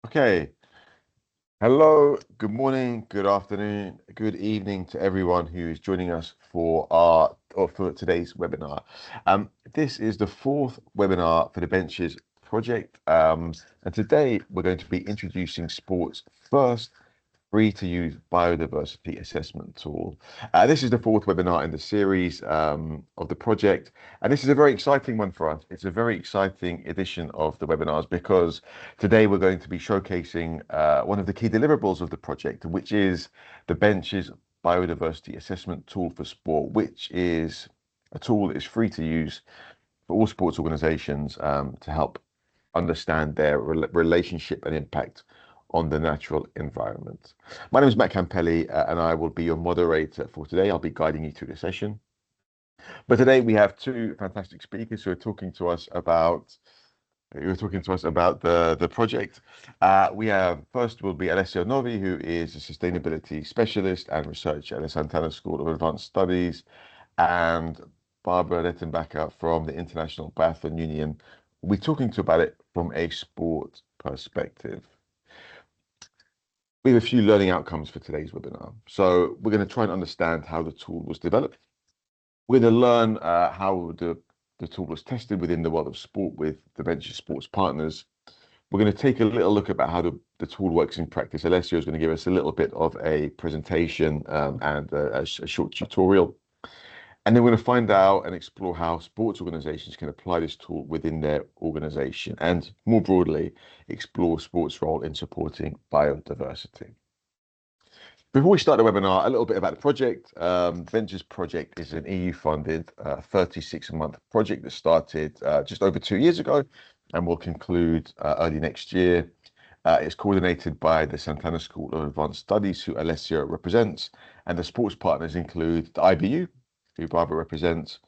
Okay. Hello, good morning, good afternoon, good evening to everyone who is joining us for today's webinar. This is the fourth webinar for the Benches project. And today we're going to be introducing sports first free-to-use biodiversity assessment tool. This is the fourth webinar in the series of the project, and this is a very exciting one for us. It's a very exciting edition of the webinars because today we're going to be showcasing one of the key deliverables of the project, which is the Benches biodiversity assessment tool for sport, which is a tool that is free to use for all sports organizations to help understand their relationship and impact on the natural environment. My name is Matt Campelli, and I will be your moderator for today. I'll be guiding you through the session. But today we have two fantastic speakers who are talking to us about the project. We have first will be Alessio Novi, who is a sustainability specialist and researcher at the Santana School of Advanced Studies, and Barbara Lettenbacher from the International Biathlon Union. We're talking to about it from a sport perspective. We have a few learning outcomes for today's webinar. So we're going to try and understand how the tool was developed. We're going to learn how the tool was tested within the world of sport with the Benches sports partners. We're going to take a little look about how the tool works in practice. Alessio is going to give us a little bit of a presentation and a short tutorial. And then we're going to find out and explore how sports organizations can apply this tool within their organization and more broadly, explore sports' role in supporting biodiversity. Before we start the webinar, a little bit about the project. Benches project is an EU-funded 36-month project that started just over 2 years ago and will conclude early next year. It's coordinated by the Santana School of Advanced Studies, who Alessio represents, and the sports partners include the IBU, who Barbara represents,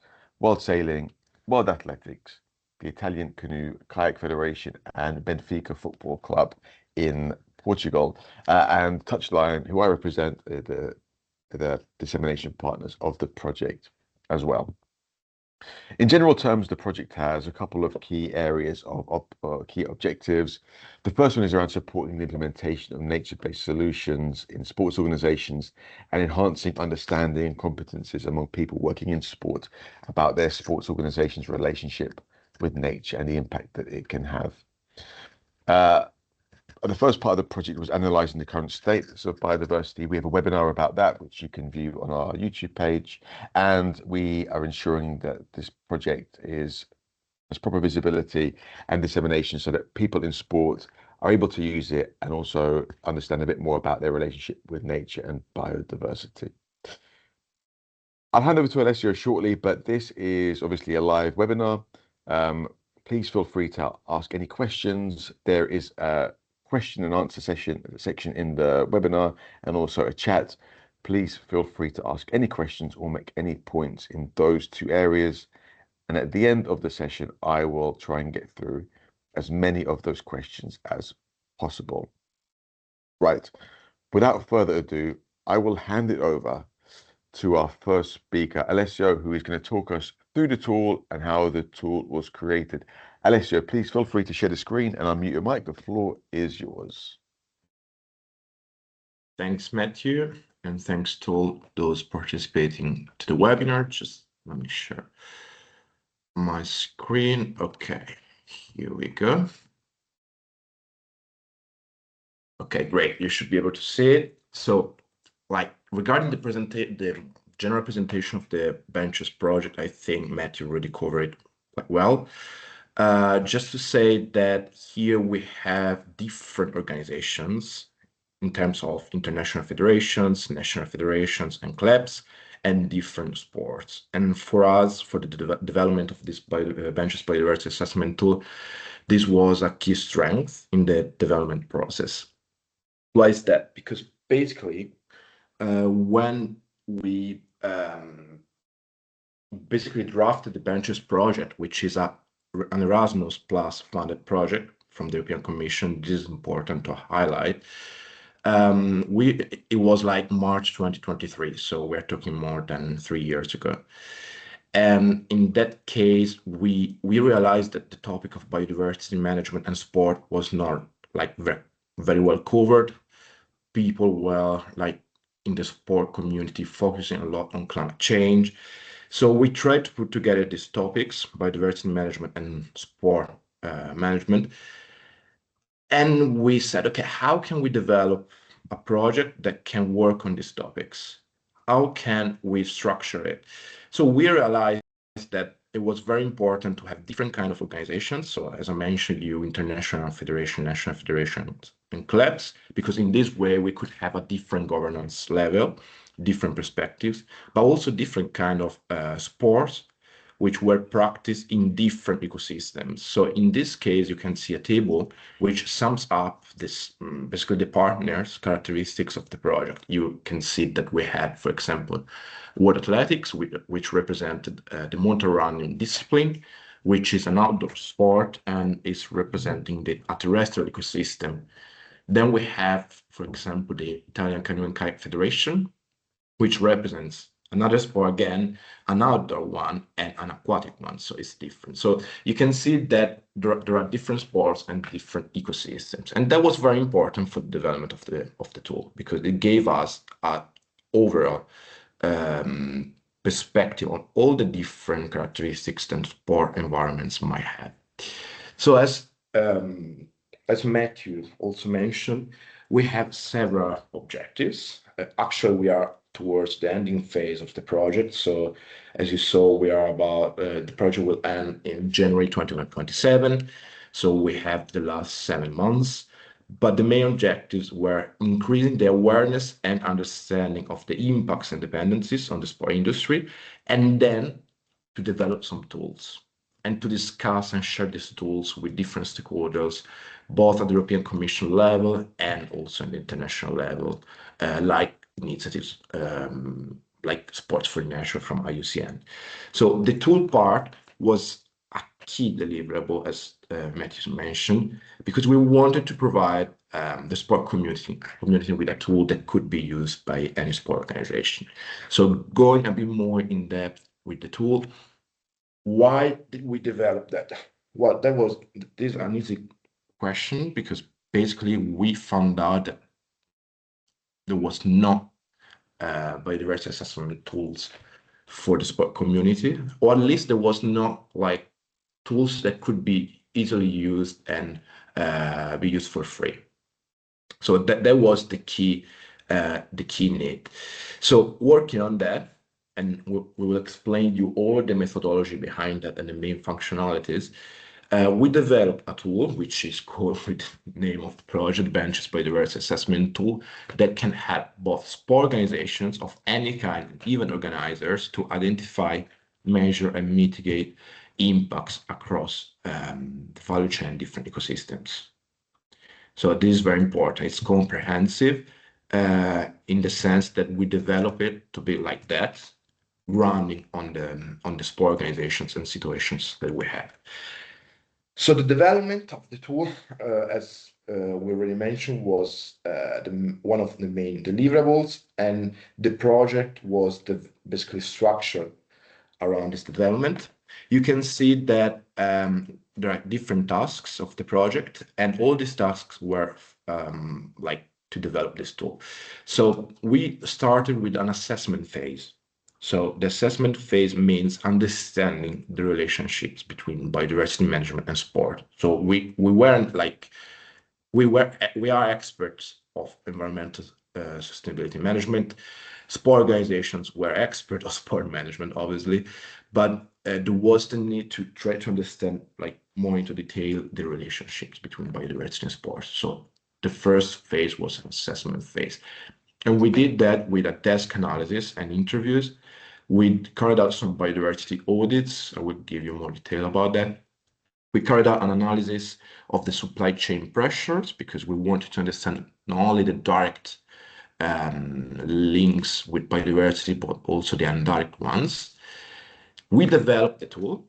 World Sailing, World Athletics, the Italian Canoe Kayak Federation, and Benfica Football Club in Portugal, and Touchline, who I represent, the dissemination partners of the project as well. In general terms, the project has a couple of key areas of key objectives. The first one is around supporting the implementation of nature-based solutions in sports organizations and enhancing understanding and competencies among people working in sport about their sports organization's relationship with nature and the impact that it can have. The first part of the project was analysing the current status of biodiversity. We have a webinar about that, which you can view on our YouTube page. And we are ensuring that this project has proper visibility and dissemination so that people in sport are able to use it and also understand a bit more about their relationship with nature and biodiversity. I'll hand over to Alessio shortly, but this is obviously a live webinar. Please feel free to ask any questions. There is a question and answer section in the webinar and also a chat. Please feel free to ask any questions or make any points in those two areas. And at the end of the session, I will try and get through as many of those questions as possible. Right, without further ado, I will hand it over to our first speaker, Alessio, who is going to talk us through the tool and how the tool was created. Alessio, please feel free to share the screen and unmute your mic. The floor is yours. Thanks, Matthew, and thanks to all those participating to the webinar. Just let me share my screen. Okay, here we go. Okay, great. You should be able to see it. So, regarding the general presentation of the Benches project, I think Matthew already covered it quite well. Just to say that here we have different organizations in terms of international federations, national federations, and clubs, and different sports. And for us, for the development of this Benches biodiversity assessment tool, this was a key strength in the development process. Why is that? Because basically, when we basically drafted the Benches project, which is an Erasmus Plus funded project from the European Commission, this is important to highlight. It was like March 2023, so we're talking more than 3 years ago. And in that case, we realized that the topic of biodiversity management and sport was not like very well covered. People were like in the sport community focusing a lot on climate change. So we tried to put together these topics, biodiversity management and sport management. And we said, okay, how can we develop a project that can work on these topics? How can we structure it? So we realized that it was very important to have different kind of organizations. So as I mentioned, you international federation, national federations, and clubs, because in this way we could have a different governance level, different perspectives, but also different kind of sports which were practiced in different ecosystems. So in this case, you can see a table which sums up this basically the partners characteristics of the project. You can see that we had, for example, World Athletics, which represented the mountain running discipline, which is an outdoor sport and is representing a terrestrial ecosystem. Then we have, for example, the Italian Canoe and Kayak Federation, which represents another sport again, an outdoor one and an aquatic one, so it's different. So you can see that there are different sports and different ecosystems, and that was very important for the development of the tool, because it gave us an overall perspective on all the different characteristics that sport environments might have. So as Matthew also mentioned, we have several objectives. Actually, we are towards the ending phase of the project. So as you saw, we are about, the project will end in January 2027. So we have the last 7 months. But the main objectives were increasing the awareness and understanding of the impacts and dependencies on the sport industry, and then to develop some tools and to discuss and share these tools with different stakeholders, both at the European Commission level and also at the international level, like initiatives like Sports for Nature from IUCN. So the tool part was a key deliverable, as Matthew mentioned, because we wanted to provide the sport community with a tool that could be used by any sport organization. So going a bit more in depth with the tool, why did we develop that? Well, this is an easy question, because basically we found out that there was no biodiversity assessment tools for the sport community, or at least there was not like tools that could be easily used and be used for free. So that was the key need. So working on that, and we will explain you all the methodology behind that and the main functionalities. We developed a tool which is called, with the name of the project, Benches Biodiversity Assessment Tool, that can help both sport organizations of any kind, even organizers, to identify, measure, and mitigate impacts across the value chain, different ecosystems. So this is very important. It's comprehensive in the sense that we develop it to be like that, running on the sport organizations and situations that we have. So the development of the tool, as we already mentioned, was one of the main deliverables, and the project was basically structured around this development. You can see that there are different tasks of the project, and all these tasks were like to develop this tool. So we started with an assessment phase. So the assessment phase means understanding the relationships between biodiversity management and sport. So we weren't like, we are experts of environmental sustainability management. Sport organizations were experts of sport management, obviously, but there was the need to try to understand like more into detail the relationships between biodiversity and sports. So the first phase was an assessment phase. And we did that with a desk analysis and interviews. We carried out some biodiversity audits. I will give you more detail about that. We carried out an analysis of the supply chain pressures, because we wanted to understand not only the direct links with biodiversity, but also the indirect ones. We developed the tool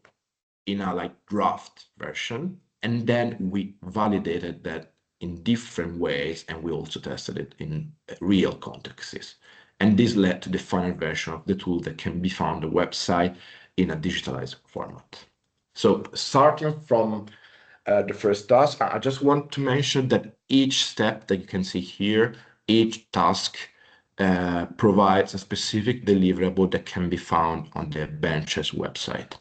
in a like draft version, and then we validated that in different ways, and we also tested it in real contexts. And this led to the final version of the tool that can be found on the website in a digitalized format. So starting from the first task, I just want to mention that each step that you can see here, each task provides a specific deliverable that can be found on the bench's website.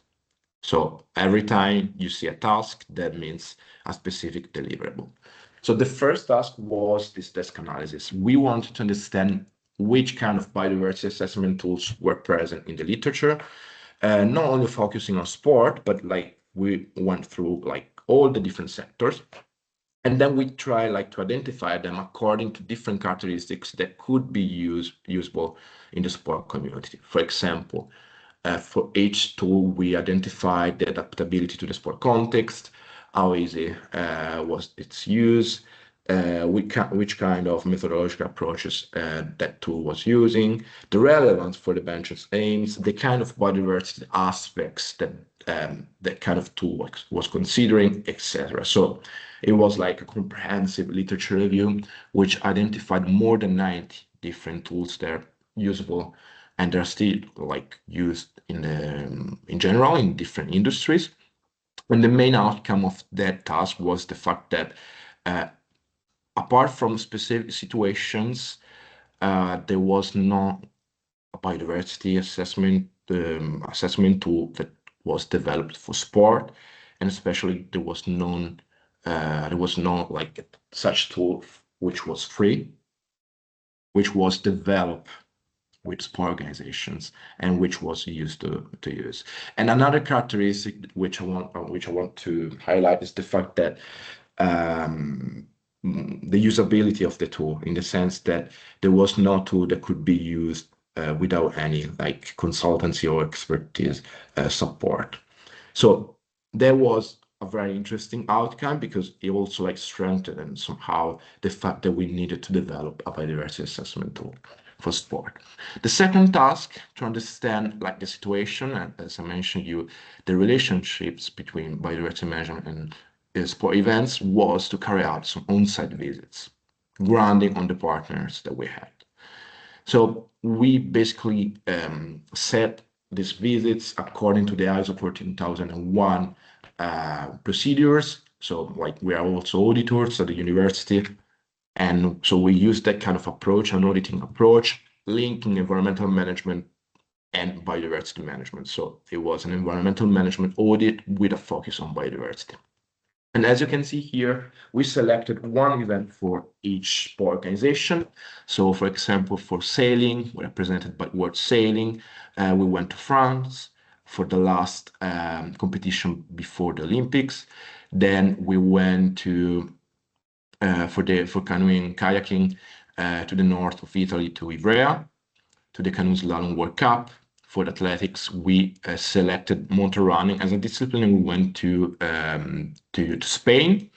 So every time you see a task, that means a specific deliverable. So the first task was this desk analysis. We wanted to understand which kind of biodiversity assessment tools were present in the literature, not only focusing on sport, but like we went through like all the different sectors. And then we try like to identify them according to different characteristics that could be usable in the sport community. For example, for each tool, we identified the adaptability to the sport context, how easy was its use, which kind of methodological approaches that tool was using, the relevance for the bench's aims, the kind of biodiversity aspects that that kind of tool was considering, etc. So it was like a comprehensive literature review, which identified more than 90 different tools that are usable and they're still like used in general in different industries. And the main outcome of that task was the fact that apart from specific situations, there was no biodiversity assessment tool that was developed for sport, and especially there was no like such tool which was free, which was developed with sport organizations and which was used to use. And another characteristic which I want to highlight is the fact that the usability of the tool, in the sense that there was no tool that could be used without any like consultancy or expertise support. So there was a very interesting outcome because it also like strengthened somehow the fact that we needed to develop a biodiversity assessment tool for sport. The second task, to understand like the situation, and as I mentioned you, the relationships between biodiversity management and sport events, was to carry out some on-site visits, grounding on the partners that we had. So we basically set these visits according to the ISO 14001 procedures. So like we are also auditors at the university. And so we use that kind of approach, an auditing approach, linking environmental management and biodiversity management. So it was an environmental management audit with a focus on biodiversity. And as you can see here, we selected one event for each sport organization. So for example, for sailing, we're represented by World Sailing. We went to France for the last competition before the Olympics. Then we went to for canoeing, kayaking to the north of Italy, to Ivrea, to the Canoe Slalom World Cup. For athletics, we selected mountain running as a discipline, and we went to Spain.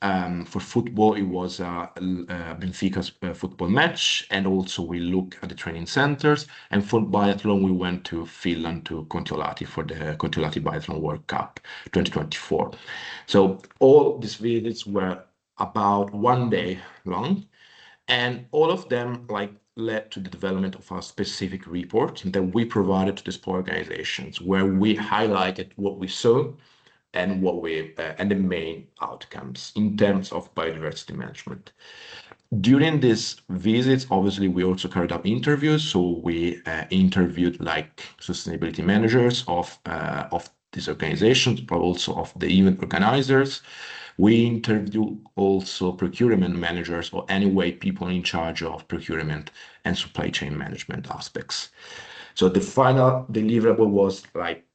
For football, it was Benfica's football match, and also we look at the training centers. And for biathlon, we went to Finland, to Kontiolahti, for the Kontiolahti Biathlon World Cup 2024. So all these visits were about 1 day long, and all of them like led to the development of a specific report that we provided to the sport organizations, where we highlighted what we saw and what we and the main outcomes in terms of biodiversity management. During these visits, obviously, we also carried out interviews. So we interviewed like sustainability managers of these organizations, but also of the event organizers. We interview also procurement managers, or anyway people in charge of procurement and supply chain management aspects. So the final deliverable was like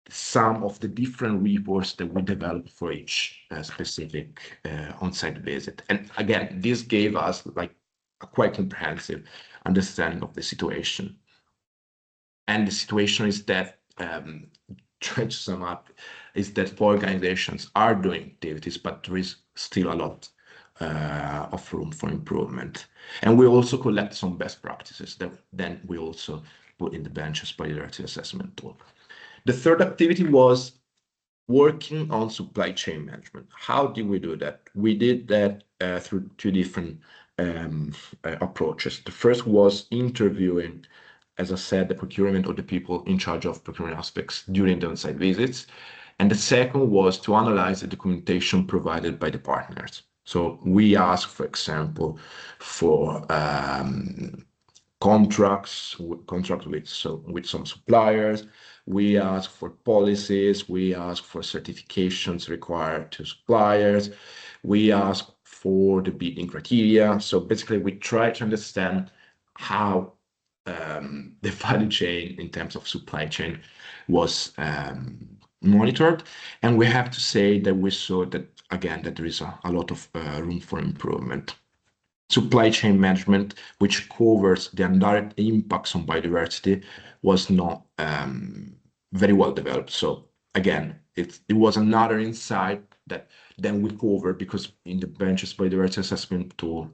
some of the different reports that we developed for each specific on-site visit. And again, this gave us like a quite comprehensive understanding of the situation. And the situation is that, trying to sum up, is that organizations are doing activities, but there is still a lot of room for improvement. And we also collect some best practices that then we also put in the bench's biodiversity assessment tool. The third activity was working on supply chain management. How did we do that? We did that through two different approaches. The first was interviewing, as I said, the procurement or the people in charge of procurement aspects during the on-site visits. And the second was to analyze the documentation provided by the partners. So we ask, for example, for contracts with some suppliers. We ask for policies. We ask for certifications required to suppliers. We ask for the bidding criteria. So basically, we try to understand how the value chain in terms of supply chain was monitored. And we have to say that we saw that, again, that there is a lot of room for improvement. Supply chain management, which covers the indirect impacts on biodiversity, was not very well developed. So again, it was another insight that then we covered, because in the benches biodiversity assessment tool,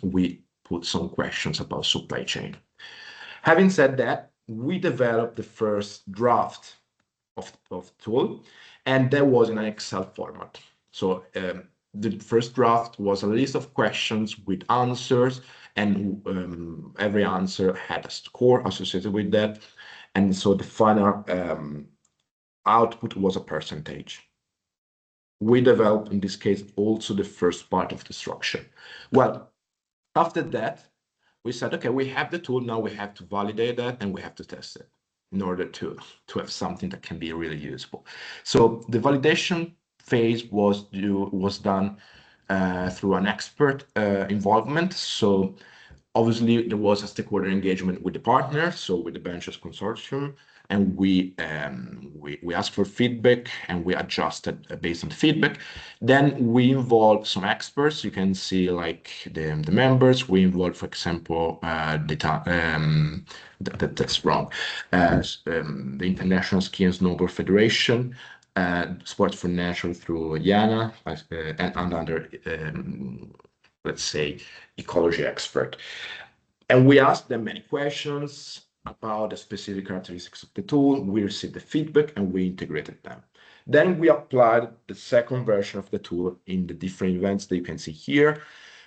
we put some questions about supply chain. Having said that, we developed the first draft of tool, and that was in an Excel format. So the first draft was a list of questions with answers, and every answer had a score associated with that. And so the final output was a percentage. We developed, in this case, also the first part of the structure. Well, after that, we said, okay, we have the tool, now we have to validate that and we have to test it in order to have something that can be really useful. So the validation phase was done through an expert involvement. So obviously there was a stakeholder engagement with the partner, so with the Benches Consortium, and we asked for feedback and we adjusted based on the feedback. Then we involved some experts. You can see like the members. We involved, for example, that's wrong. The International Ski and Snowboard Federation, Sports for Nature through Yana, and another, let's say, ecology expert. And we asked them many questions about the specific characteristics of the tool. We received the feedback and we integrated them. Then we applied the second version of the tool in the different events that you can see here.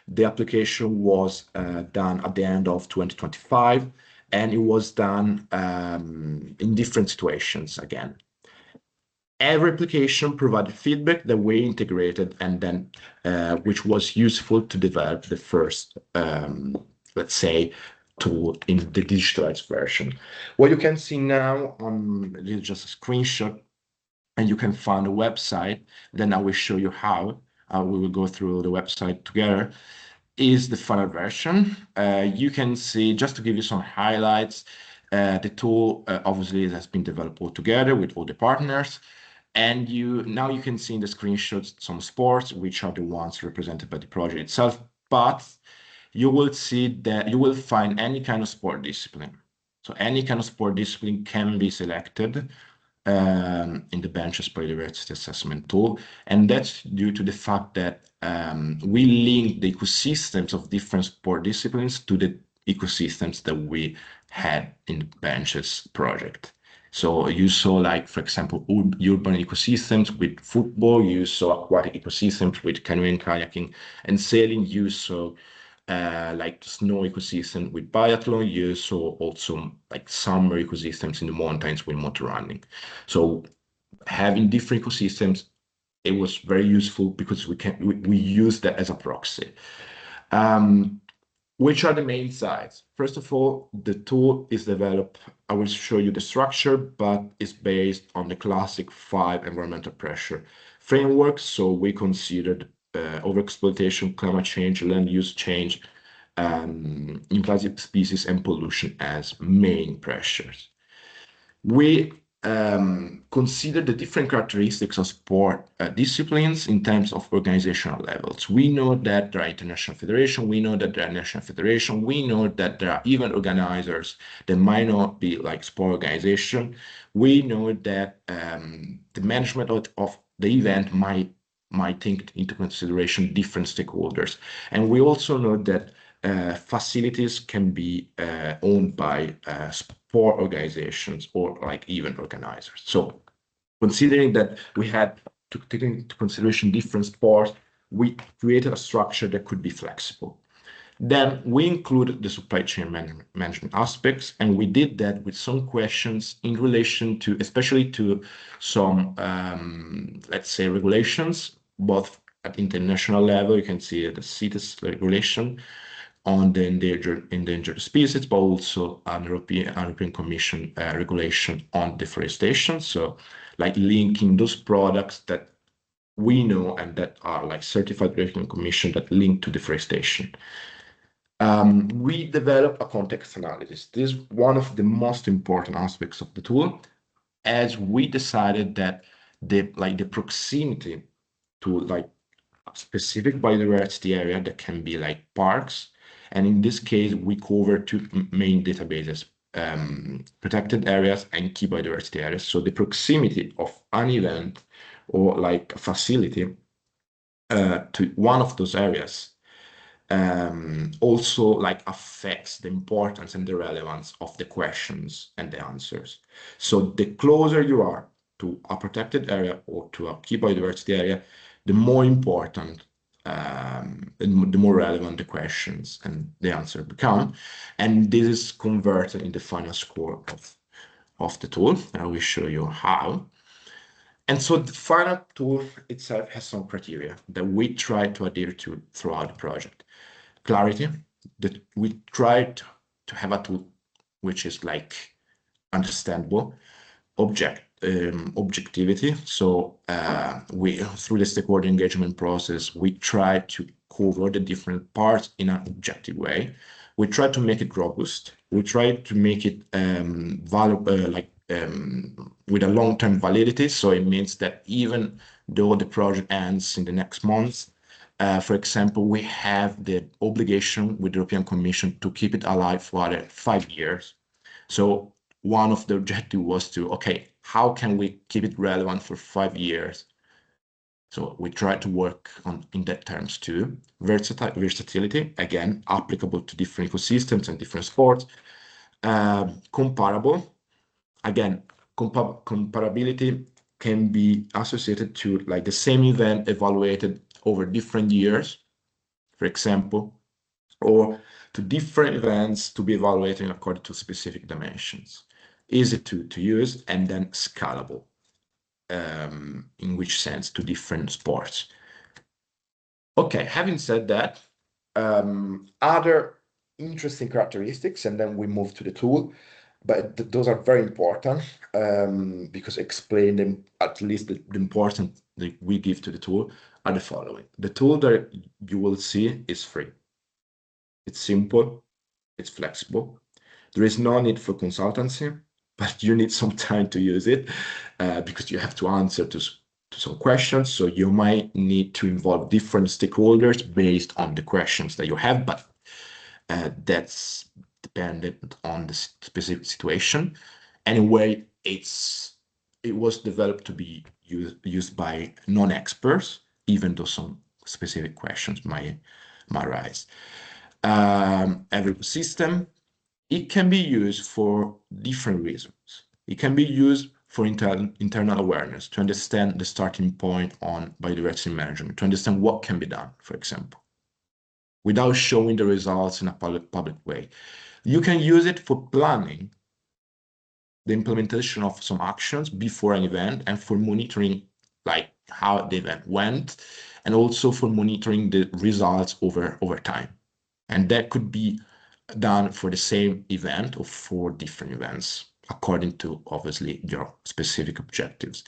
The application was done at the end of 2025, and it was done in different situations again. Every application provided feedback that we integrated, and then which was useful to develop the first, let's say, tool in the digitalized version. What you can see now on this is just a screenshot, and you can find a website. Then I will show you how. We will go through the website together. Is the final version. You can see, just to give you some highlights, the tool obviously has been developed all together with all the partners. And now you can see in the screenshots some sports, which are the ones represented by the project itself. But you will see that you will find any kind of sport discipline. So any kind of sport discipline can be selected in the Benches biodiversity assessment tool. And that's due to the fact that we link the ecosystems of different sport disciplines to the ecosystems that we had in the Benches project. So you saw, like, for example, urban ecosystems with football, you saw aquatic ecosystems with canoeing, kayaking, and sailing. You saw like snow ecosystem with biathlon. You saw also like summer ecosystems in the mountains with motor running. So having different ecosystems, it was very useful because we use that as a proxy. Which are the main sites? First of all, the tool is developed, I will show you the structure, but it's based on the classic 5 environmental pressure framework. So we considered overexploitation, climate change, land use change, invasive species, and pollution as main pressures. We consider the different characteristics of sport disciplines in terms of organizational levels. We know that there are international federations, we know that there are national federations, we know that there are even organizers that might not be like sport organization. We know that the management of the event might take into consideration different stakeholders. And we also know that facilities can be owned by sport organizations or like event organizers. So considering that we had to take into consideration different sports, we created a structure that could be flexible. Then we included the supply chain management aspects, and we did that with some questions in relation to, especially to some, let's say, regulations, both at international level, you can see the CITES regulation on the endangered species, but also an European Commission regulation on deforestation. So like linking those products that we know and that are like certified European Commission that link to deforestation. We develop a context analysis. This is one of the most important aspects of the tool, as we decided that the proximity to like a specific biodiversity area that can be like parks. And in this case, we cover two main databases, protected areas and key biodiversity areas. So the proximity of an event or like a facility to one of those areas also like affects the importance and the relevance of the questions and the answers. So the closer you are to a protected area or to a key biodiversity area, the more important and the more relevant the questions and the answer become. And this is converted in the final score of the tool. I will show you how. And so the final tool itself has some criteria that we try to adhere to throughout the project. Clarity, that we tried to have a tool which is like understandable, objectivity. So we, through the stakeholder engagement process, we try to cover the different parts in an objective way. We try to make it robust. We try to make it with a long-term validity. So it means that even though the project ends in the next month, for example, we have the obligation with the European Commission to keep it alive for other 5 years. So one of the objectives was to, okay, how can we keep it relevant for 5 years? So we try to work on in that terms too. Versatility, again, applicable to different ecosystems and different sports. Comparable, again, comparability can be associated to like the same event evaluated over different years, for example, or to different events to be evaluated according to specific dimensions. Easy to use, and then scalable. In which sense? To different sports. Okay, having said that, other interesting characteristics, and then we move to the tool, but those are very important because explain them, at least the importance that we give to the tool are the following. The tool that you will see is free. It's simple, it's flexible. There is no need for consultancy, but you need some time to use it because you have to answer to some questions. So you might need to involve different stakeholders based on the questions that you have, but that's dependent on the specific situation. Anyway, it was developed to be used by non-experts, even though some specific questions might arise. Every system, it can be used for different reasons. It can be used for internal awareness, to understand the starting point on biodiversity management, to understand what can be done, for example, without showing the results in a public way. You can use it for planning the implementation of some actions before an event and for monitoring like how the event went, and also for monitoring the results over time. And that could be done for the same event or for different events, according to obviously your specific objectives.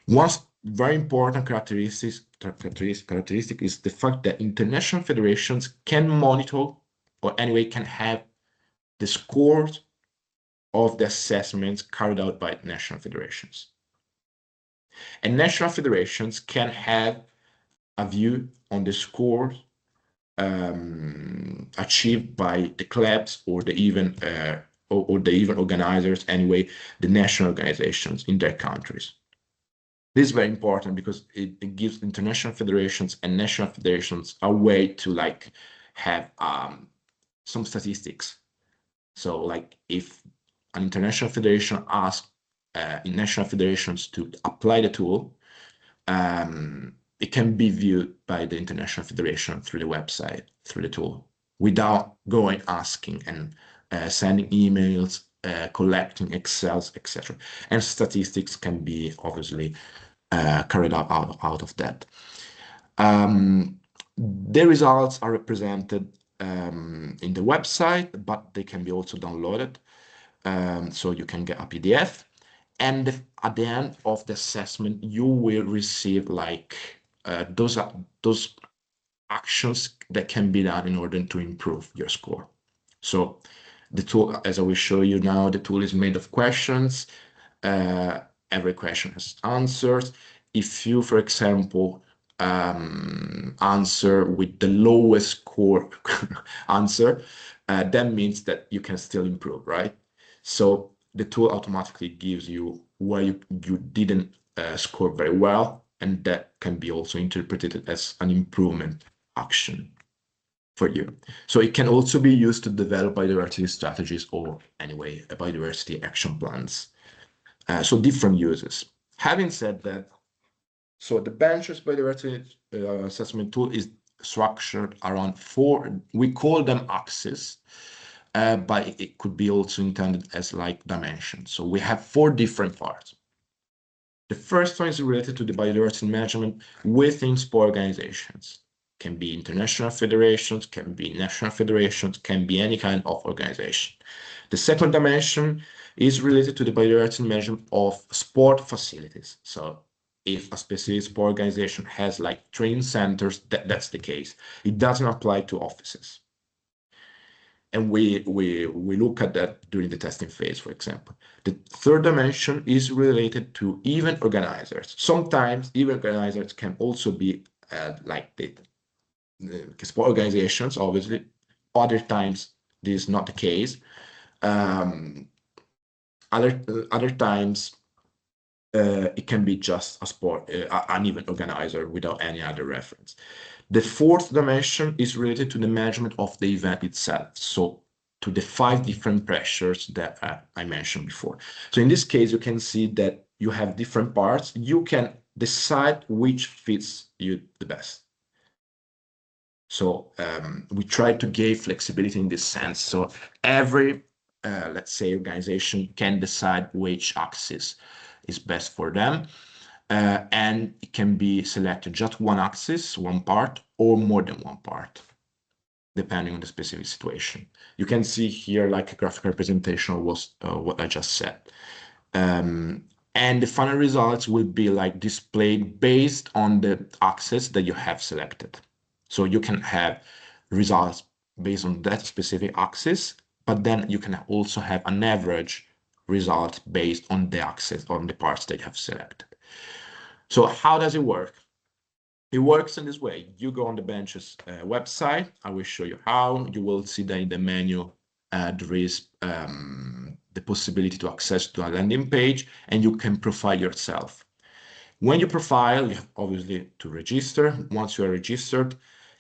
One very important characteristic is the fact that international federations can monitor, or anyway can have the scores of the assessments carried out by national federations. And national federations can have a view on the scores achieved by the clubs or the event organizers, anyway, the national organizations in their countries. This is very important because it gives international federations and national federations a way to like have some statistics. So like if an international federation asks national federations to apply the tool, it can be viewed by the international federation through the website, through the tool, without going asking and sending emails, collecting Excels, etc. And statistics can be obviously carried out of that. The results are represented in the website, but they can be also downloaded. So you can get a PDF. And at the end of the assessment, you will receive like those actions that can be done in order to improve your score. So the tool, as I will show you now, the tool is made of questions. Every question has answers. If you, for example, answer with the lowest score answer, that means that you can still improve, right? So the tool automatically gives you where you didn't score very well, and that can be also interpreted as an improvement action for you. So it can also be used to develop biodiversity strategies or anyway, biodiversity action plans. So different uses. Having said that, so the benches biodiversity assessment tool is structured around 4, we call them axes, but it could be also intended as like dimensions. So we have 4 different parts. The first one is related to the biodiversity management within sport organizations. Can be international federations, can be national federations, can be any kind of organization. The second dimension is related to the biodiversity management of sport facilities. So if a specific sport organization has like training centers, that's the case. It doesn't apply to offices. And we look at that during the testing phase, for example. The third dimension is related to event organizers. Sometimes event organizers can also be like the sport organizations, obviously. Other times, this is not the case. Other times, it can be just a sport, an event organizer without any other reference. The fourth dimension is related to the management of the event itself. So to the 5 different pressures that I mentioned before. So in this case, you can see that you have different parts. You can decide which fits you the best. So we try to give flexibility in this sense. So every, let's say, organization can decide which axis is best for them. And it can be selected just one axis, one part, or more than one part, depending on the specific situation. You can see here like a graphical representation of what I just said. And the final results will be like displayed based on the axis that you have selected. So you can have results based on that specific axis, but then you can also have an average result based on the axis, on the parts that you have selected. So how does it work? It works in this way. You go on the bench's website. I will show you how. You will see that in the menu, there is the possibility to access to a landing page, and you can profile yourself. When you profile, you have obviously to register. Once you are registered,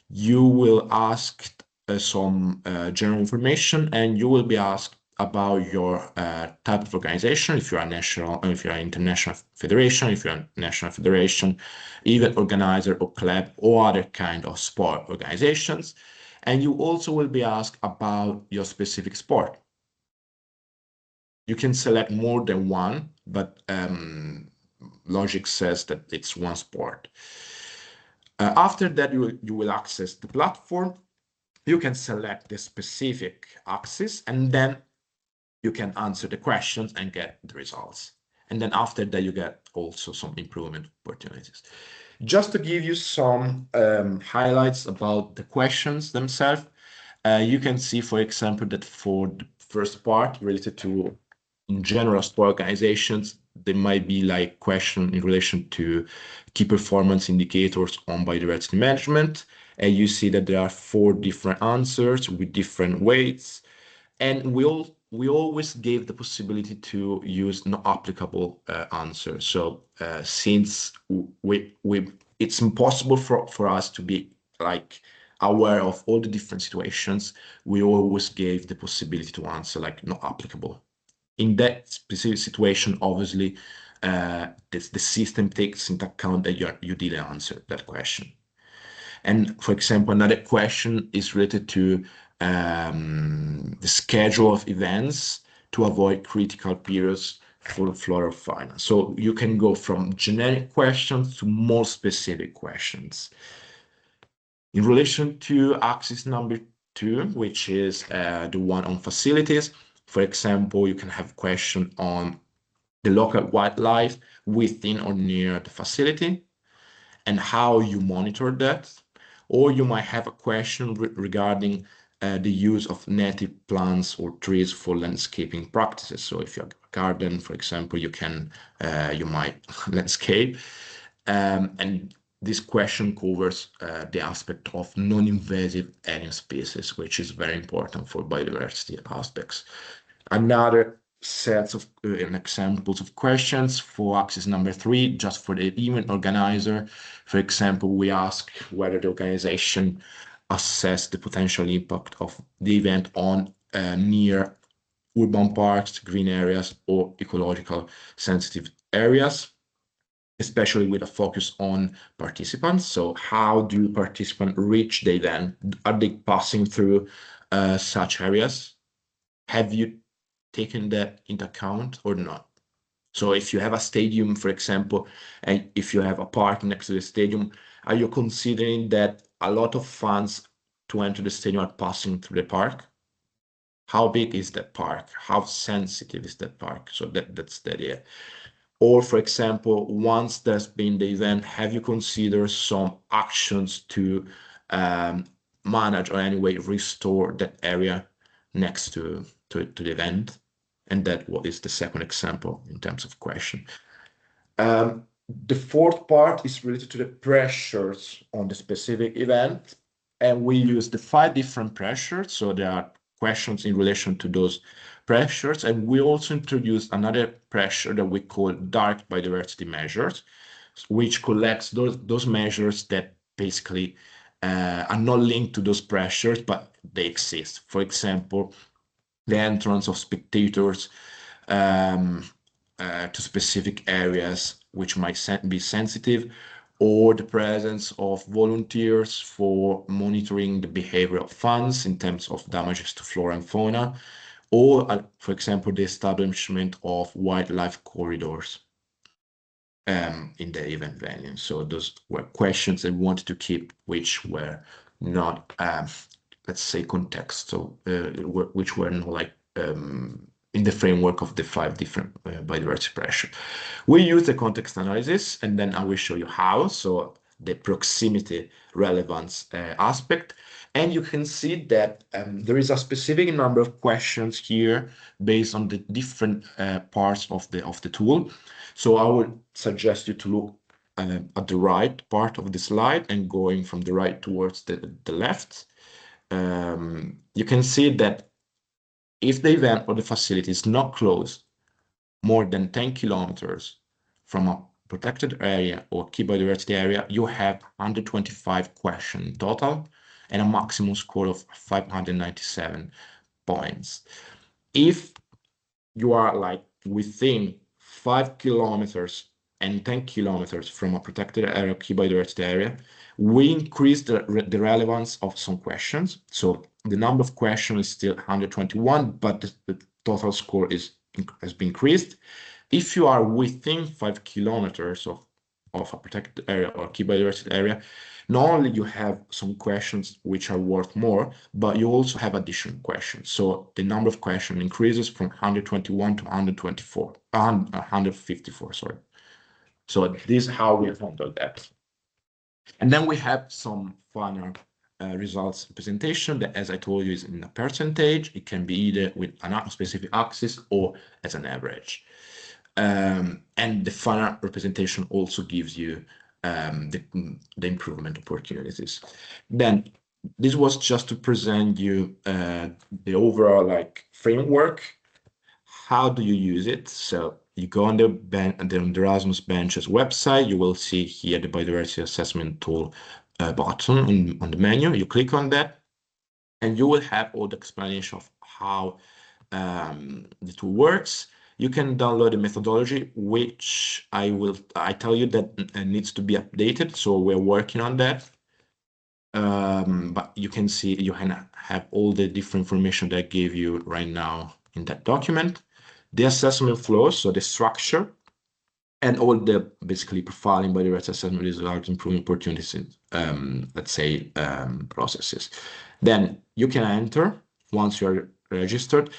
you will ask some general information, and you will be asked about your type of organization, if you're a national, if you're an international federation, if you're a national federation, event organizer or club or other kind of sport organizations. And you also will be asked about your specific sport. You can select more than one, but logic says that it's one sport. After that, you will access the platform. You can select the specific axis, and then you can answer the questions and get the results. And then after that, you get also some improvement opportunities. Just to give you some highlights about the questions themselves, you can see, for example, that for the first part related to, in general, sport organizations, there might be like question in relation to key performance indicators on biodiversity management. And you see that there are 4 different answers with different weights. And we always gave the possibility to use not applicable answers. So since it's impossible for us to be like aware of all the different situations, we always gave the possibility to answer like not applicable. In that specific situation, obviously, the system takes into account that you didn't answer that question. And for example, another question is related to the schedule of events to avoid critical periods for the flora and fauna. So you can go from generic questions to more specific questions. In relation to axis number 2, which is the one on facilities, for example, you can have question on the local wildlife within or near the facility and how you monitor that. Or you might have a question regarding the use of native plants or trees for landscaping practices. So if you have a garden, for example, you might landscape. And this question covers the aspect of non-invasive alien species, which is very important for biodiversity aspects. Another sets of examples of questions for axis number 3, just for the event organizer. For example, we ask whether the organization assess the potential impact of the event on near urban parks, green areas, or ecological sensitive areas, especially with a focus on participants. So how do participants reach the event? Are they passing through such areas? Have you taken that into account or not? So if you have a stadium, for example, and if you have a park next to the stadium, are you considering that a lot of fans to enter the stadium are passing through the park? How big is that park? How sensitive is that park? So that's the idea. Or, for example, once there's been the event, have you considered some actions to manage or anyway restore that area next to the event? And that what is the second example in terms of question. The fourth part is related to the pressures on the specific event. And we use the 5 different pressures. So there are questions in relation to those pressures. And we also introduced another pressure that we call dark biodiversity measures, which collects those measures that basically are not linked to those pressures, but they exist. For example, the entrance of spectators to specific areas which might be sensitive, or the presence of volunteers for monitoring the behavior of fans in terms of damages to flora and fauna, or, for example, the establishment of wildlife corridors in the event venue. So those were questions that we wanted to keep, which were not, let's say, context, so which were not like in the framework of the 5 different biodiversity pressure. We use the context analysis, and then I will show you how. So the proximity relevance aspect. And you can see that there is a specific number of questions here based on the different parts of the tool. So I would suggest you to look at the right part of the slide and going from the right towards the left. You can see that if the event or the facility is not close more than 10 kilometers from a protected area or key biodiversity area, you have 125 questions in total and a maximum score of 597 points. If you are like within 5 kilometers and 10 kilometers from a protected area, key biodiversity area, we increase the relevance of some questions. So the number of questions is still 121, but the total score has been increased. If you are within 5 kilometers of a protected area or key biodiversity area, not only you have some questions which are worth more, but you also have additional questions. So the number of questions increases from 121 to 154, sorry. So this is how we handle that. And then we have some final results presentation that, as I told you, is in a percentage. It can be either with a specific axis or as an average. And the final representation also gives you the improvement opportunities. Then this was just to present you the overall like framework. How do you use it? So you go on the Erasmus Benches website, you will see here the biodiversity assessment tool button on the menu. You click on that and you will have all the explanation of how the tool works. You can download the methodology, which I tell you that needs to be updated. So we're working on that. But you can see, you can have all the different information that I gave you right now in that document. The assessment flow, so the structure, and all the basically profiling, biodiversity assessment results, improvement opportunities, let's say, processes. Then you can enter once you're registered.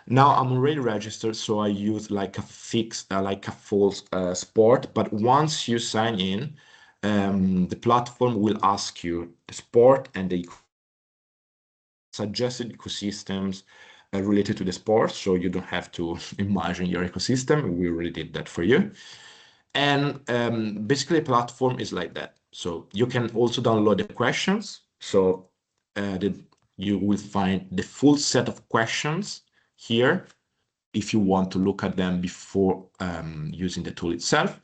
Now I'm already registered, so I use like a fixed, like a false sport. But once you sign in, the platform will ask you the sport and the suggested ecosystems related to the sport, so you don't have to imagine your ecosystem. We already did that for you. And basically, a platform is like that. So you can also download the questions. So you will find the full set of questions here if you want to look at them before using the tool itself.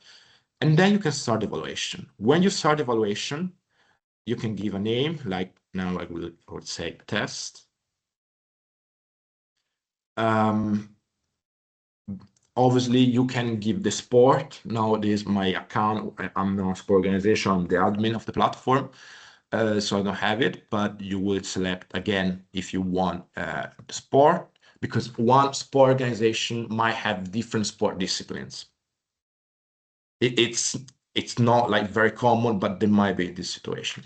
And then you can start evaluation. When you start evaluation, you can give a name, like now I would say test. Obviously, you can give the sport. Nowadays, my account, I'm not a sport organization, I'm the admin of the platform, so I don't have it, but you will select again if you want the sport, because one sport organization might have different sport disciplines. It's not like very common, but there might be this situation.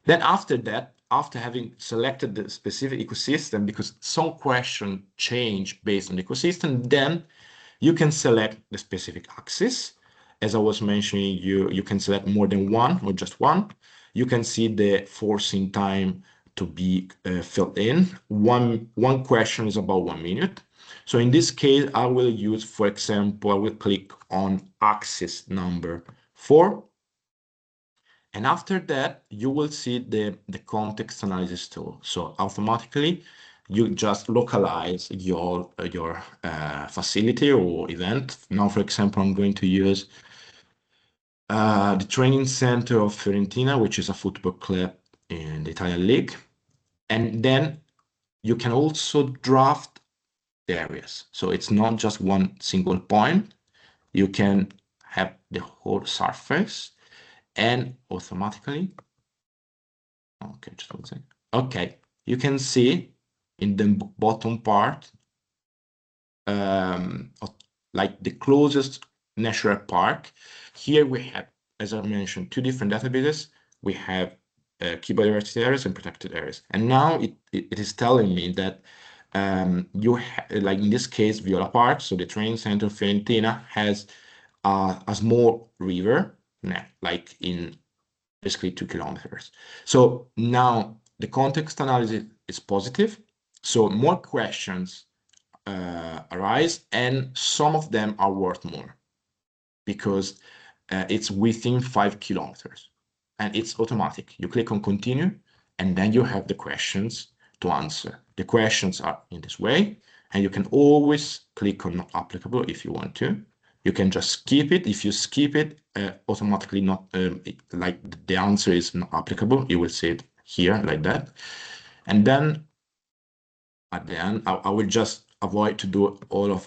Then after that, after having selected the specific ecosystem, because some questions change based on the ecosystem, then you can select the specific axis. As I was mentioning, you can select more than one or just one. You can see the forcing time to be filled in. One question is about 1 minute. So in this case, I will use, for example, I will click on axis number 4. And after that, you will see the context analysis tool. So automatically, you just localize your facility or event. Now, for example, I'm going to use the training center of Fiorentina, which is a football club in the Italian league. And then you can also draft the areas. So it's not just one single point. You can have the whole surface and automatically, okay, just one second. Okay, you can see in the bottom part, like the closest natural park. Here we have, as I mentioned, 2 different databases. We have key biodiversity areas and protected areas. And now it is telling me that like in this case, Viola Park, so the training center of Fiorentina has a small river, like in basically 2 kilometers. So now the context analysis is positive. So more questions arise, and some of them are worth more because it's within 5 kilometers and it's automatic. You click on continue, and then you have the questions to answer. The questions are in this way, and you can always click on not applicable if you want to. You can just skip it. If you skip it, automatically not like the answer is not applicable. You will see it here like that. And then at the end, I will just avoid to do all of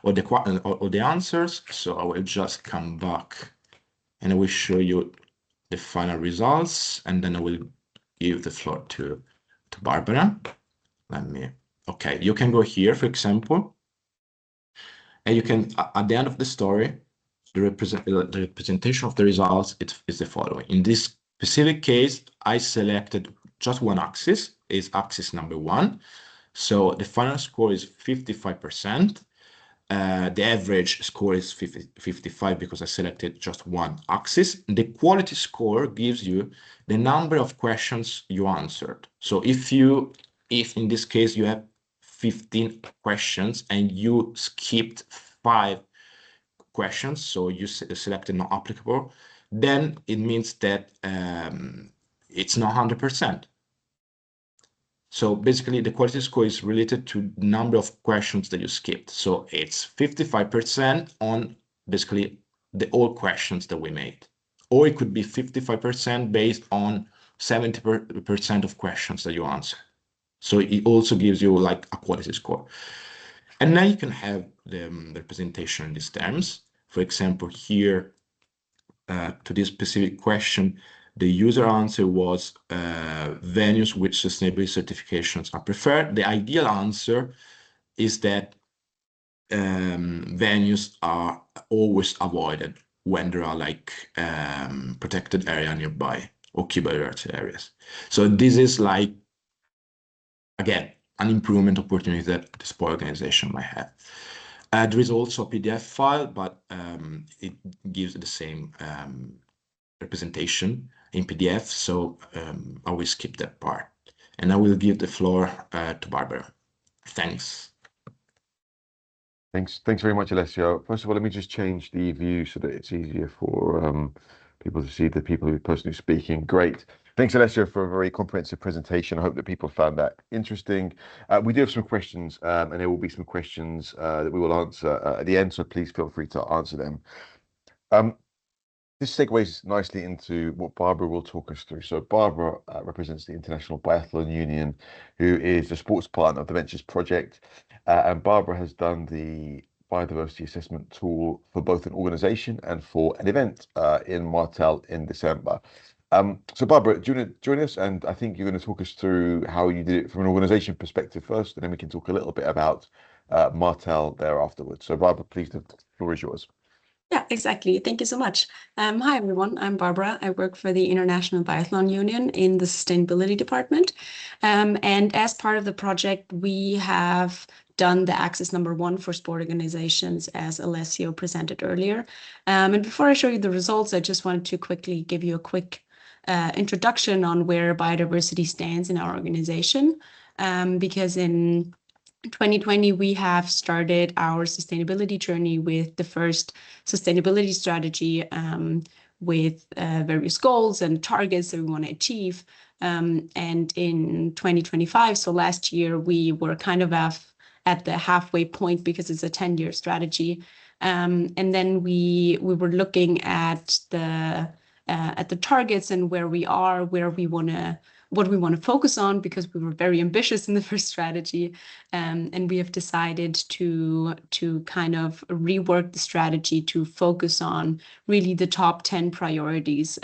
all the answers. So I will just come back and I will show you the final results, and then I will give the floor to Barbara. Okay, you can go here, for example, and you can, at the end of the story, the representation of the results is the following. In this specific case, I selected just one axis, is axis number 1. So the final score is 55%. The average score is 55 because I selected just one axis. The quality score gives you the number of questions you answered. So if in this case you have 15 questions and you skipped 5 questions, so you selected not applicable, then it means that it's not 100%. So basically, the quality score is related to the number of questions that you skipped. So it's 55% on basically the all questions that we made. Or it could be 55% based on 70% of questions that you answer. So it also gives you like a quality score. And now you can have the representation in these terms. For example, here to this specific question, the user answer was venues with sustainability certifications are preferred. The ideal answer is that venues are always avoided when there are like protected area nearby or key biodiversity areas. So this is like, again, an improvement opportunity that the sport organization might have. There is also a PDF file, but it gives the same representation in PDF, so I will skip that part. And I will give the floor to Barbara. Thanks. Thanks very much, Alessio. First of all, let me just change the view so that it's easier for people to see the person who's speaking. Great. Thanks, Alessio, for a very comprehensive presentation. I hope that people found that interesting. We do have some questions, and there will be some questions that we will answer at the end, so please feel free to answer them. This segues nicely into what Barbara will talk us through. So Barbara represents the International Biathlon Union, who is the sports partner of the Ventures Project. And Barbara has done the biodiversity assessment tool for both an organization and for an event in Martel in December. So Barbara, do you want to join us? And I think you're going to talk us through how you did it from an organization perspective first, and then we can talk a little bit about Martel there afterwards. So Barbara, please, the floor is yours. Yeah, exactly. Thank you so much. Hi, everyone. I'm Barbara. I work for the International Biathlon Union in the Sustainability Department. And as part of the project, we have done the axis number 1 for sport organizations, as Alessio presented earlier. And before I show you the results, I just wanted to quickly give you a quick introduction on where biodiversity stands in our organization. Because in 2020, we have started our sustainability journey with the first sustainability strategy with various goals and targets that we want to achieve. And in 2025, so last year, we were kind of at the halfway point because it's a 10-year strategy. And then we were looking at the targets and where we are, what we want to focus on, because we were very ambitious in the first strategy. And we have decided to kind of rework the strategy to focus on really the top 10 priorities.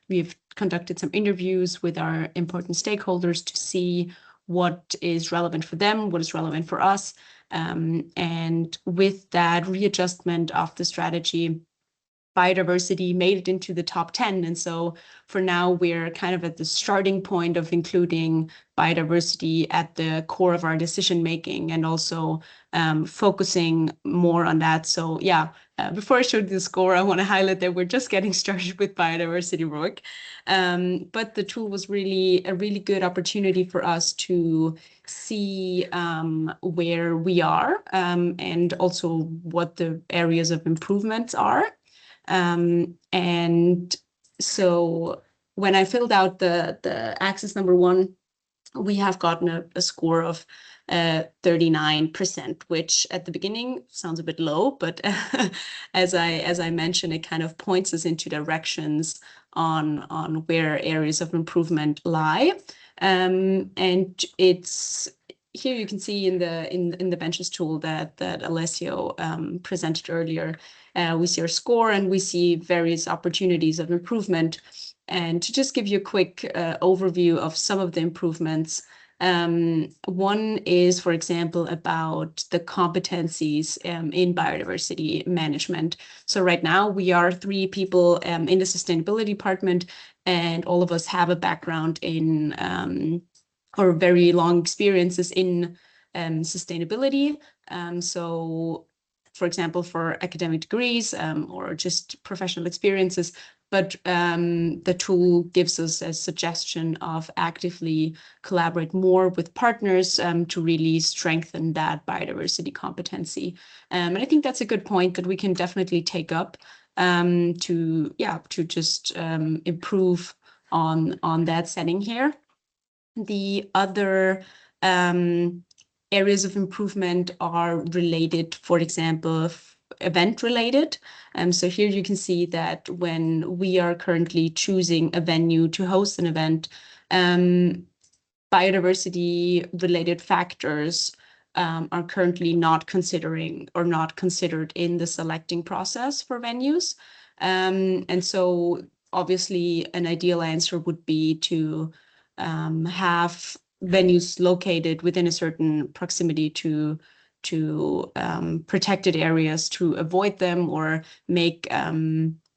We've conducted some interviews with our important stakeholders to see what is relevant for them, what is relevant for us. And with that readjustment of the strategy, biodiversity made it into the top 10. And so for now, we're kind of at the starting point of including biodiversity at the core of our decision making, and also focusing more on that. So yeah, before I show you the score, I want to highlight that we're just getting started with biodiversity work. But the tool was really a really good opportunity for us to see where we are, and also what the areas of improvements are. And so when I filled out the axis number 1, we have gotten a score of 39%, which at the beginning sounds a bit low, but as I mentioned, it kind of points us into directions on where areas of improvement lie. And it's here you can see in the benches tool that Alessio presented earlier. We see our score and we see various opportunities of improvement. And to just give you a quick overview of some of the improvements, one is, for example, about the competencies in biodiversity management. So right now we are 3 people in the sustainability department, and all of us have a background in or very long experiences in sustainability. So, for example, for academic degrees or just professional experiences. But the tool gives us a suggestion of actively collaborate more with partners to really strengthen that biodiversity competency. And I think that's a good point that we can definitely take up to just improve on that setting here. The other areas of improvement are related, for example, event related. So here you can see that when we are currently choosing a venue to host an event, biodiversity related factors are currently not considered in the selecting process for venues. And so obviously an ideal answer would be to have venues located within a certain proximity to protected areas to avoid them or make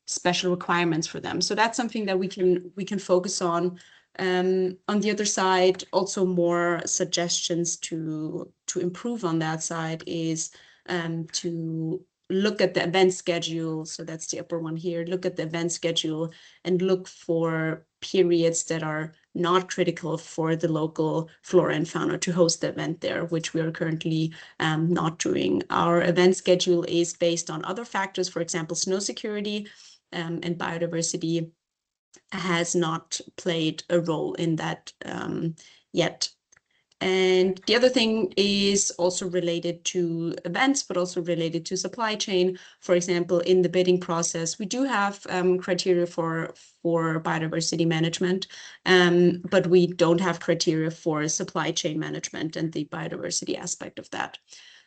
special requirements for them. So that's something that we can focus on. On the other side, also more suggestions to improve on that side is to look at the event schedule. So that's the upper one here. Look at the event schedule and look for periods that are not critical for the local flora and fauna to host the event there, which we are currently not doing. Our event schedule is based on other factors, for example, snow security, and biodiversity has not played a role in that yet. And the other thing is also related to events, but also related to supply chain. For example, in the bidding process, we do have criteria for biodiversity management, but we don't have criteria for supply chain management and the biodiversity aspect of that.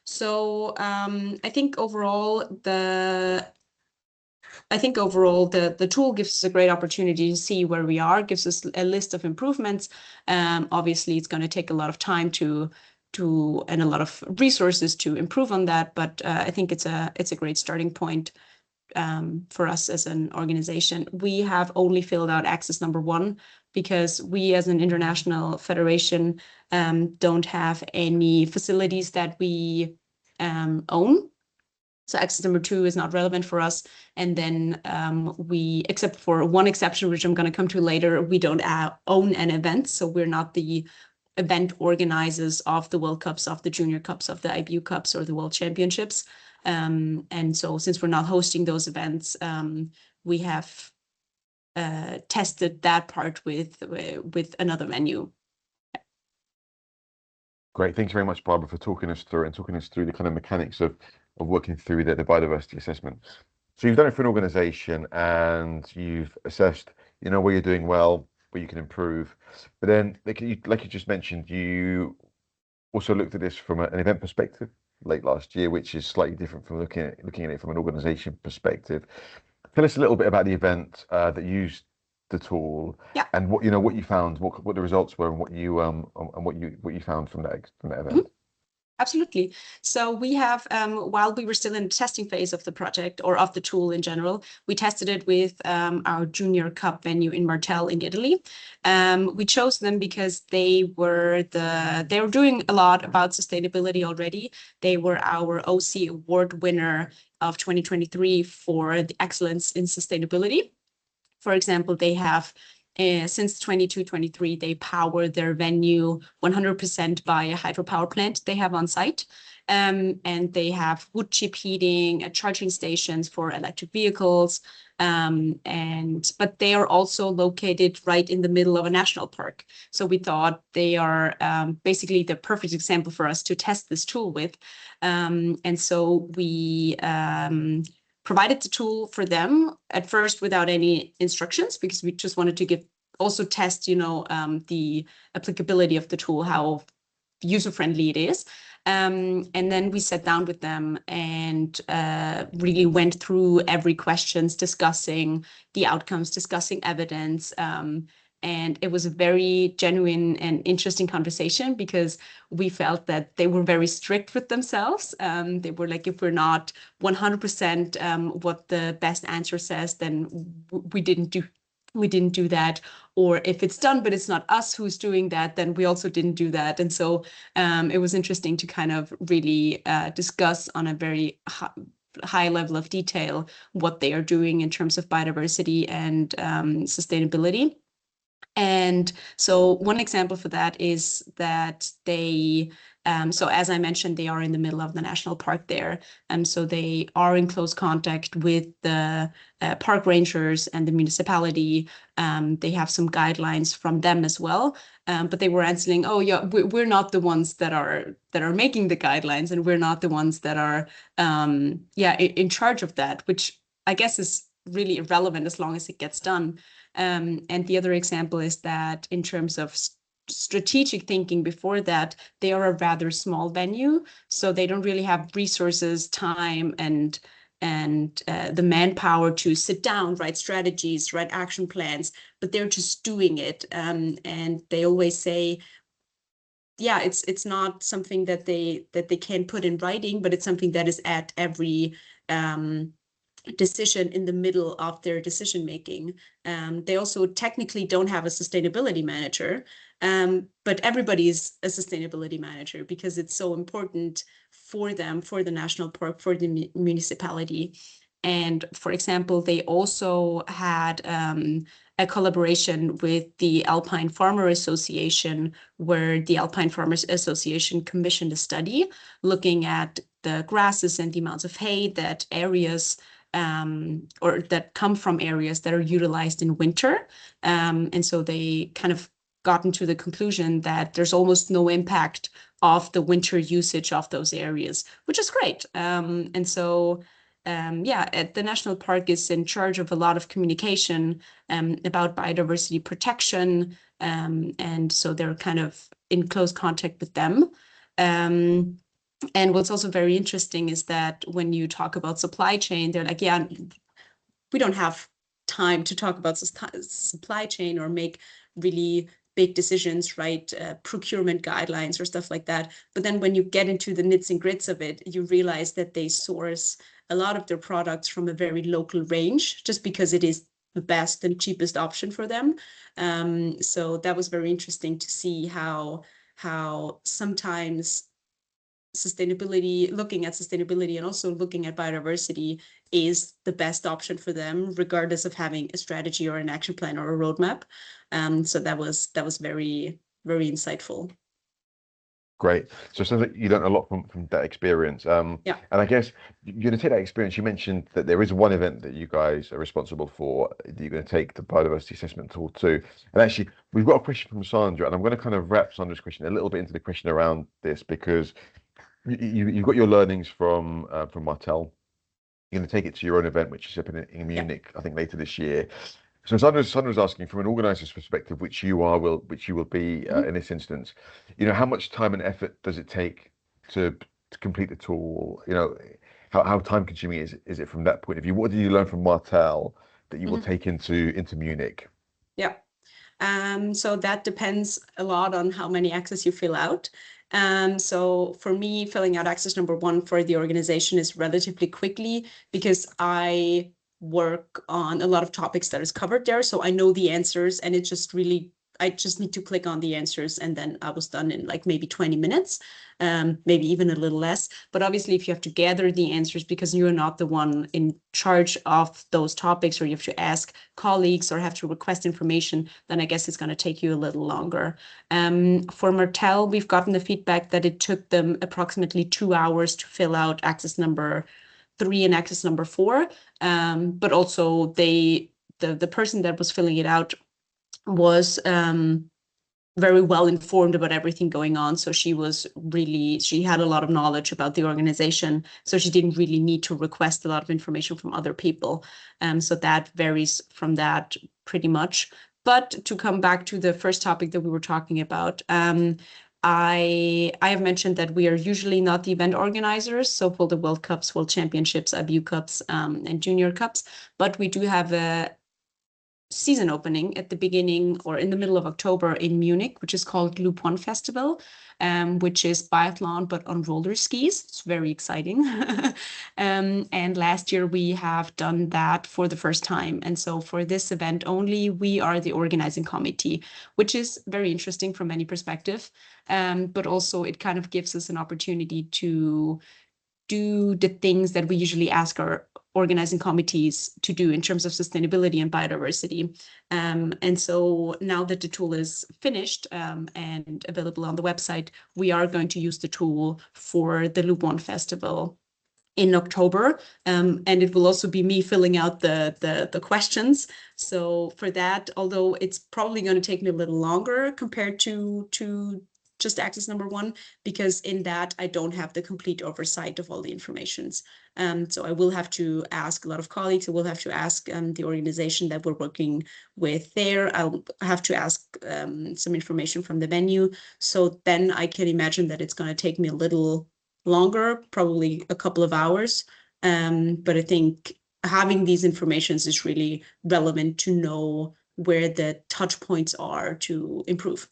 So I think overall the tool gives us a great opportunity to see where we are, gives us a list of improvements. Obviously, it's going to take a lot of time and a lot of resources to improve on that, but I think it's a great starting point for us as an organization. We have only filled out axis number 1 because we as an international federation don't have any facilities that we own. So axis number 2 is not relevant for us. And then we, except for one exception, which I'm going to come to later, we don't own an event. So we're not the event organizers of the World Cups, of the Junior Cups, of the IBU Cups, or the World Championships. And so since we're not hosting those events, we have tested that part with another venue. Great. Thanks very much, Barbara, for talking us through the kind of mechanics of working through the biodiversity assessment. So you've done it for an organization and you've assessed, where you're doing well, where you can improve. But then, like you just mentioned, you also looked at this from an event perspective late last year, which is slightly different from looking at it from an organization perspective. Tell us a little bit about the event that used the tool, and what you found, what the results were, and what you found from that event. Mm-hmm. Absolutely. So we have, while we were still in the testing phase of the project or of the tool in general, we tested it with our Junior Cup venue in Martel in Italy. We chose them because they were doing a lot about sustainability already. They were our OC Award winner of 2023 for the excellence in sustainability. For example, they have since 22-23, they power their venue 100% by a hydropower plant they have on site. And they have wood chip heating, charging stations for electric vehicles. But they are also located right in the middle of a national park. So we thought they are basically the perfect example for us to test this tool with. And so we provided the tool for them at first without any instructions, because we just wanted to test, the applicability of the tool, how user-friendly it is. And then we sat down with them and really went through every questions, discussing the outcomes, discussing evidence. And it was a very genuine and interesting conversation because we felt that they were very strict with themselves. They were like, if we're not 100% what the best answer says, then we didn't do that. Or if it's done, but it's not us who's doing that, then we also didn't do that. And so it was interesting to kind of really discuss on a very high level of detail what they are doing in terms of biodiversity and sustainability. And so one example for that is that they, so as I mentioned, they are in the middle of the national park there. So they are in close contact with the park rangers and the municipality. They have some guidelines from them as well. But they were answering, oh yeah, we're not the ones that are making the guidelines, and we're not the ones that are in charge of that, which I guess is really irrelevant as long as it gets done. And the other example is that in terms of strategic thinking before that, they are a rather small venue, so they don't really have resources, time, and the manpower to sit down, write strategies, write action plans, but they're just doing it. And they always say, yeah, it's not something that they can put in writing, but it's something that is at every decision in the middle of their decision making. They also technically don't have a sustainability manager, but everybody's a sustainability manager because it's so important for them, for the national park, for the municipality. And for example, they also had a collaboration with the Alpine Farmer Association, where the Alpine Farmers Association commissioned a study looking at the grasses and the amounts of hay that areas or that come from areas that are utilized in winter. And so they kind of gotten to the conclusion that there's almost no impact of the winter usage of those areas, which is great. And so yeah, the national park is in charge of a lot of communication about biodiversity protection. And so they're kind of in close contact with them. And what's also very interesting is that when you talk about supply chain, they're like, yeah, we don't have time to talk about supply chain or make really big decisions, right? Procurement guidelines or stuff like that. But then when you get into the nits and grits of it, you realize that they source a lot of their products from a very local range, just because it is the best and cheapest option for them. So that was very interesting to see how sometimes looking at sustainability and also looking at biodiversity is the best option for them, regardless of having a strategy or an action plan or a roadmap. So that was very, very insightful. Great. So it sounds like you learned a lot from that experience. Yeah. And I guess you're going to take that experience. You mentioned that there is one event that you guys are responsible for, that you're going to take the biodiversity assessment tool to. And actually, we've got a question from Sandra, and I'm going to kind of wrap Sandra's question a little bit into the question around this, because you've got your learnings from Martel. You're going to take it to your own event, which is up in Munich, I think later this year. So Sandra's asking, from an organizer's perspective, which you will be in this instance, how much time and effort does it take to complete the tool? How time consuming is it from that point of view? What did you learn from Martel that you will take into Munich? Yeah. So that depends a lot on how many axes you fill out. So for me, filling out axis number 1 for the organization is relatively quickly, because I work on a lot of topics that is covered there. So I know the answers, and it just really, I just need to click on the answers, and then I was done in like maybe 20 minutes, maybe even a little less. But obviously, if you have to gather the answers because you're not the one in charge of those topics, or you have to ask colleagues or have to request information, then I guess it's going to take you a little longer. For Martel, we've gotten the feedback that it took them approximately 2 hours to fill out axis number 3 and axis number 4. But also the person that was filling it out was very well informed about everything going on. So she had a lot of knowledge about the organization. So she didn't really need to request a lot of information from other people. So that varies from that pretty much. But to come back to the first topic that we were talking about, I have mentioned that we are usually not the event organizers, so for the World Cups, World Championships, IBU Cups, and Junior Cups, but we do have a season opening at the beginning or in the middle of October in Munich, which is called Loop 1 Festival, which is biathlon but on roller skis. It's very exciting. And last year we have done that for the first time. And so for this event only, we are the organizing committee, which is very interesting from many perspectives. But also it kind of gives us an opportunity to do the things that we usually ask our organizing committees to do in terms of sustainability and biodiversity. And so now that the tool is finished and available on the website, we are going to use the tool for the Loop 1 Festival in October. And it will also be me filling out the questions. So for that, although it's probably going to take me a little longer compared to just axis number 1, because in that I don't have the complete oversight of all the informations. So I will have to ask a lot of colleagues. I will have to ask the organization that we're working with there. I'll have to ask some information from the venue. So then I can imagine that it's going to take me a little longer, probably a couple of hours. But I think having these informations is really relevant to know where the touch points are to improve.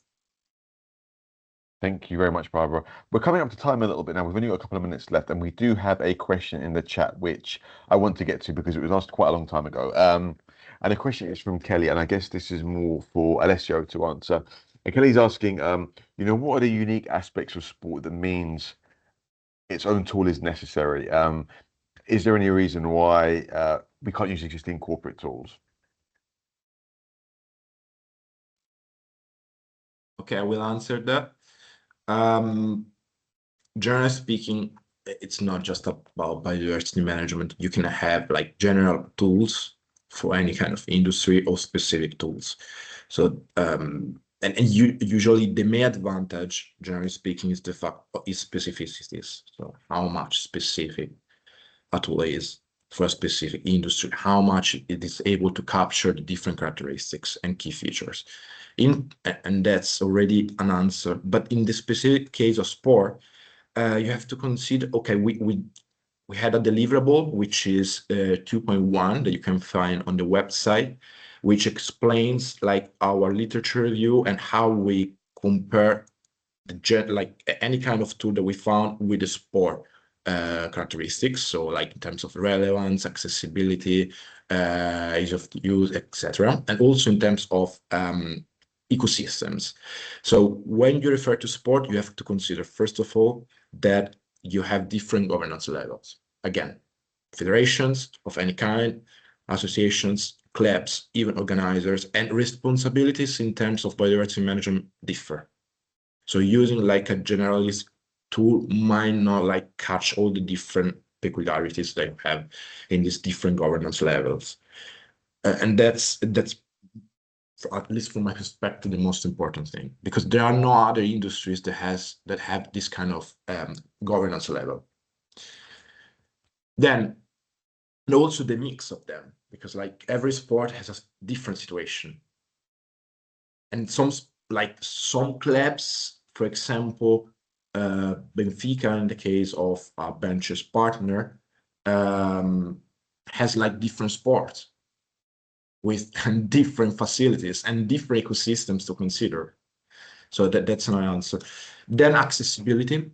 Thank you very much, Barbara. We're coming up to time a little bit now. We've only got a couple of minutes left, and we do have a question in the chat which I want to get to because it was asked quite a long time ago. And the question is from Kelly, and I guess this is more for Alessio to answer. And Kelly's asking, what are the unique aspects of sport that means its own tool is necessary? Is there any reason why we can't use existing corporate tools? Okay, I will answer that. Generally speaking, it's not just about biodiversity management. You can have like general tools for any kind of industry or specific tools. So usually the main advantage, generally speaking, is the fact is specificities. So how much specific a tool is for a specific industry, how much it is able to capture the different characteristics and key features. And that's already an answer. But in the specific case of sport, you have to consider, okay, we had a deliverable, which is 2.1 that you can find on the website, which explains like our literature review and how we compare like any kind of tool that we found with the sport characteristics. So like in terms of relevance, accessibility, ease of use, etc. And also in terms of ecosystems. So when you refer to sport, you have to consider, first of all, that you have different governance levels. Again, federations of any kind, associations, clubs, even organizers, and responsibilities in terms of biodiversity management differ. So using like a generalist tool might not like catch all the different peculiarities they have in these different governance levels. And that's at least from my perspective, the most important thing, because there are no other industries that have this kind of governance level. Then, and also the mix of them, because like every sport has a different situation. And some clubs, for example, Benfica, in the case of our Bench's partner, has like different sports with different facilities and different ecosystems to consider. So that's my answer. Then accessibility.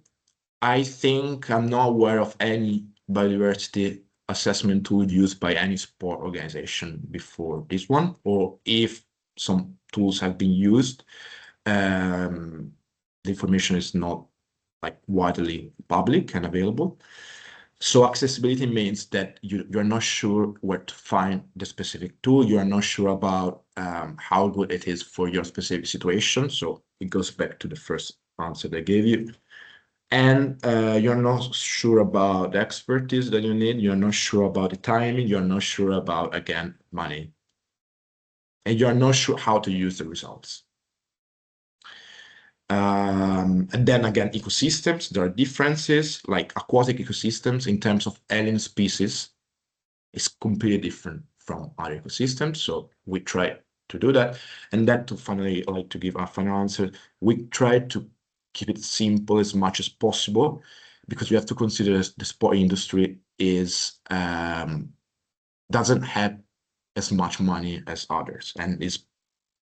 I think I'm not aware of any biodiversity assessment tool used by any sport organization before this one, or if some tools have been used, the information is not like widely public and available. So accessibility means that you're not sure where to find the specific tool. You are not sure about how good it is for your specific situation. So it goes back to the first answer that I gave you. And you're not sure about the expertise that you need. You're not sure about the timing. You're not sure about, again, money. And you're not sure how to use the results. And then again, ecosystems, there are differences, like aquatic ecosystems in terms of alien species is completely different from other ecosystems. So we try to do that. And then to finally, like to give a final answer, we try to keep it simple as much as possible, because you have to consider the sport industry is doesn't have as much money as others, and is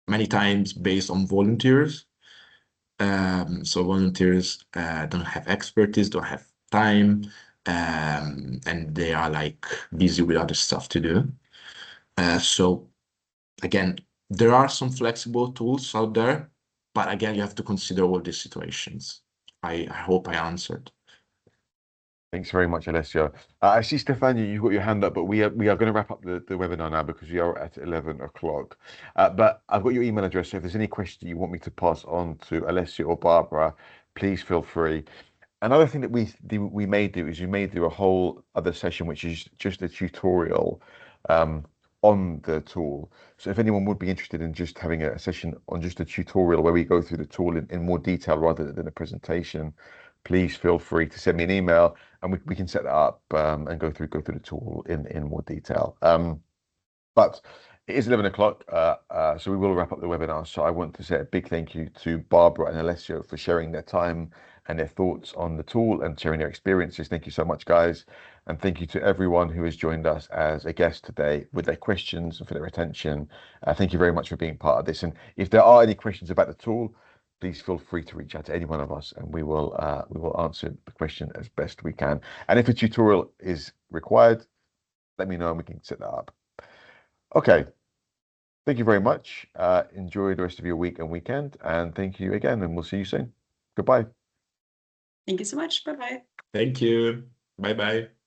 many times based on volunteers. So volunteers don't have expertise, don't have time, and they are like busy with other stuff to do. So again, there are some flexible tools out there, but again, you have to consider all these situations. I hope I answered. Thanks very much, Alessio. I see, Stefania, you've got your hand up, but we are going to wrap up the webinar now because we are at 11 o'clock. But I've got your email address, so if there's any question you want me to pass on to Alessio or Barbara, please feel free. Another thing that we may do is we may do a whole other session, which is just a tutorial on the tool. So if anyone would be interested in just having a session on just a tutorial where we go through the tool in more detail rather than a presentation, please feel free to send me an email and we can set that up and go through the tool in more detail. But it is 11 o'clock, so we will wrap up the webinar. So I want to say a big thank you to Barbara and Alessio for sharing their time and their thoughts on the tool and sharing their experiences. Thank you so much, guys. And thank you to everyone who has joined us as a guest today with their questions and for their attention. Thank you very much for being part of this. And if there are any questions about the tool, please feel free to reach out to any one of us, and we will answer the question as best we can. And if a tutorial is required, let me know and we can set that up. Okay. Thank you very much. Enjoy the rest of your week and weekend, and thank you again, and we'll see you soon. Goodbye. Thank you so much. Bye-bye. Thank you. Bye-bye.